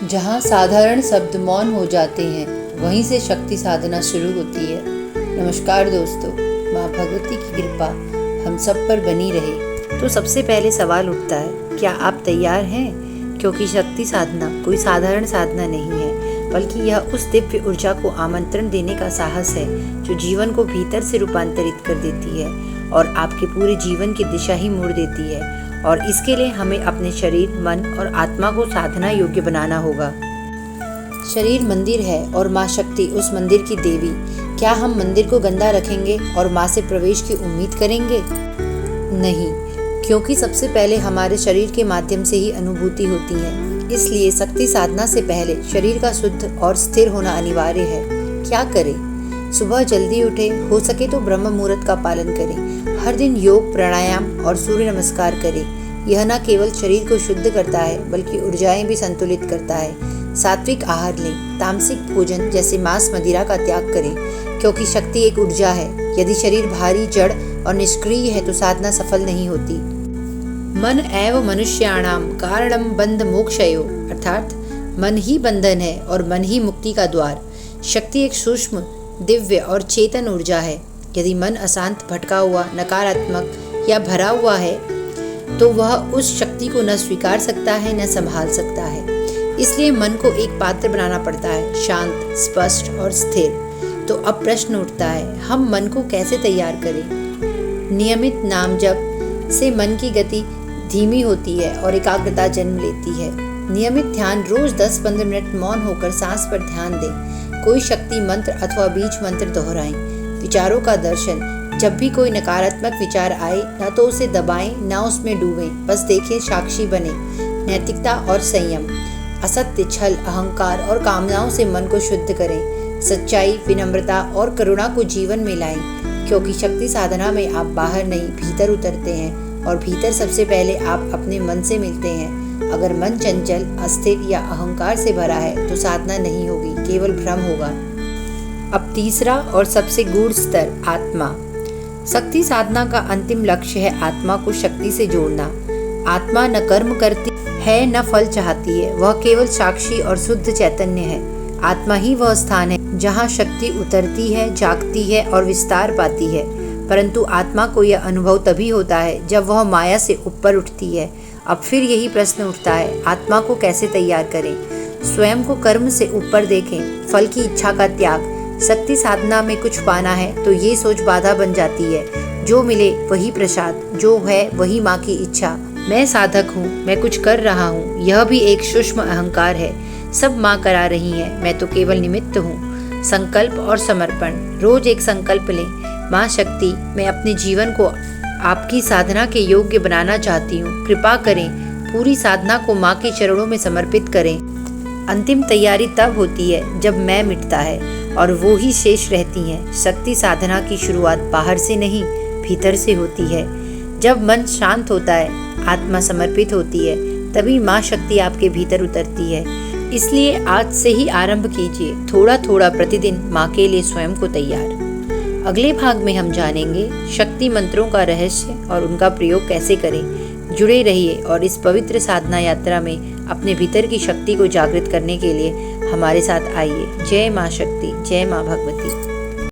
जहाँ साधारण शब्द मौन हो जाते हैं, वहीं से शक्ति साधना शुरू होती है। नमस्कार दोस्तों, माँ भगवती की कृपा हम सब पर बनी रहे। तो सबसे पहले सवाल उठता है, क्या आप तैयार हैं? क्योंकि शक्ति साधना कोई साधारण साधना नहीं है, बल्कि यह उस दिव्य ऊर्जा को आमंत्रण देने का साहस है जो जीवन को भीतर से रूपांतरित कर देती है और आपके पूरे जीवन की दिशा ही मोड़ देती है। और इसके लिए हमें अपने शरीर, मन और आत्मा को साधना योग्य बनाना होगा। शरीर मंदिर है और माँ शक्ति उस मंदिर की देवी। क्या हम मंदिर को गंदा रखेंगे और माँ से प्रवेश की उम्मीद करेंगे? नहीं, क्योंकि सबसे पहले हमारे शरीर के माध्यम से ही अनुभूति होती है। इसलिए शक्ति साधना से पहले शरीर का शुद्ध और स्थिर होना अनिवार्य है। क्या करें? सुबह जल्दी उठे, हो सके तो ब्रह्म मुहूर्त का पालन करें। हर दिन योग, प्राणायाम और सूर्य नमस्कार करें। यह न केवल शरीर को शुद्ध करता है, बल्कि ऊर्जाएं भी संतुलित करता है। सात्विक आहार लें, तामसिक भोजन जैसे मांस मदिरा का त्याग करें, क्योंकि शक्ति एक ऊर्जा है। यदि शरीर भारी, जड़ और निष्क्रिय है तो साधना सफल नहीं होती। मन एव मनुष्याणाम कारणम बंध मोक्षयो, अर्थात मन ही बंधन है और मन ही मुक्ति का द्वार। शक्ति एक सूक्ष्म, दिव्य और चेतन ऊर्जा है। यदि मन अशांत, भटका हुआ, नकारात्मक या भरा हुआ है तो वह उस शक्ति को न स्वीकार सकता है, न संभाल सकता है। इसलिए मन को एक पात्र बनाना पड़ता है, शांत, स्पष्ट और स्थिर। तो अब प्रश्न उठता है, हम मन को कैसे तैयार करें? नियमित नाम जप से मन की गति धीमी होती है और एकाग्रता जन्म लेती है। नियमित ध्यान, रोज 10-15 मिनट मौन होकर सांस पर ध्यान दें। कोई शक्ति मंत्र अथवा बीज मंत्र दोहराएं। विचारों का दर्शन, जब भी कोई नकारात्मक विचार आए, न तो उसे दबाएं, न उसमें डूबें, बस देखें, साक्षी बने। नैतिकता और संयम, असत्य, छल, अहंकार और कामनाओं से मन को शुद्ध करें। सच्चाई, विनम्रता और करुणा को जीवन में लाएं, क्योंकि शक्ति साधना में आप बाहर नहीं, भीतर उतरते हैं और भीतर सबसे पहले आप अपने मन से मिलते हैं। अगर मन चंचल, अस्थिर या अहंकार से भरा है तो साधना नहीं होगी, केवल भ्रम होगा। अब तीसरा और सबसे गूढ़ स्तर, आत्मा। शक्ति साधना का अंतिम लक्ष्य है आत्मा को शक्ति से जोड़ना। आत्मा न कर्म करती है, न फल चाहती है, वह केवल साक्षी और शुद्ध चैतन्य है। आत्मा ही वह स्थान है जहाँ शक्ति उतरती है, जागती है और विस्तार पाती है। परंतु आत्मा को यह अनुभव तभी होता है जब वह माया से ऊपर उठती है। अब फिर यही प्रश्न उठता है, आत्मा को कैसे तैयार करें? स्वयं को कर्म से ऊपर देखें, फल की इच्छा का त्याग। शक्ति साधना में कुछ पाना है तो ये सोच बाधा बन जाती है। जो मिले वही प्रसाद, जो है वही माँ की इच्छा। मैं साधक हूँ, मैं कुछ कर रहा हूँ, यह भी एक सूक्ष्म अहंकार है। सब माँ करा रही है, मैं तो केवल निमित्त हूँ। संकल्प और समर्पण, रोज एक संकल्प लें, माँ शक्ति, मैं अपने जीवन को आपकी साधना के योग्य बनाना चाहती हूँ, कृपा करें। पूरी साधना को माँ के चरणों में समर्पित करें। अंतिम तैयारी तब होती है जब मैं मिटता है और वो ही शेष रहती हैं। शक्ति साधना की शुरुआत बाहर से नहीं, भीतर से होती है। जब मन शांत होता है, आत्मा समर्पित होती है, तभी माँ शक्ति आपके भीतर उतरती है। इसलिए आज से ही आरंभ कीजिए, थोड़ा थोड़ा प्रतिदिन माँ के लिए स्वयं को तैयार। अगले भाग में हम जानेंगे शक्ति मंत्रों का रहस्य और उनका प्रयोग कैसे करें। जुड़े रहिए और इस पवित्र साधना यात्रा में अपने भीतर की शक्ति को जागृत करने के लिए हमारे साथ आइए। जय माँ शक्ति, जय माँ भगवती।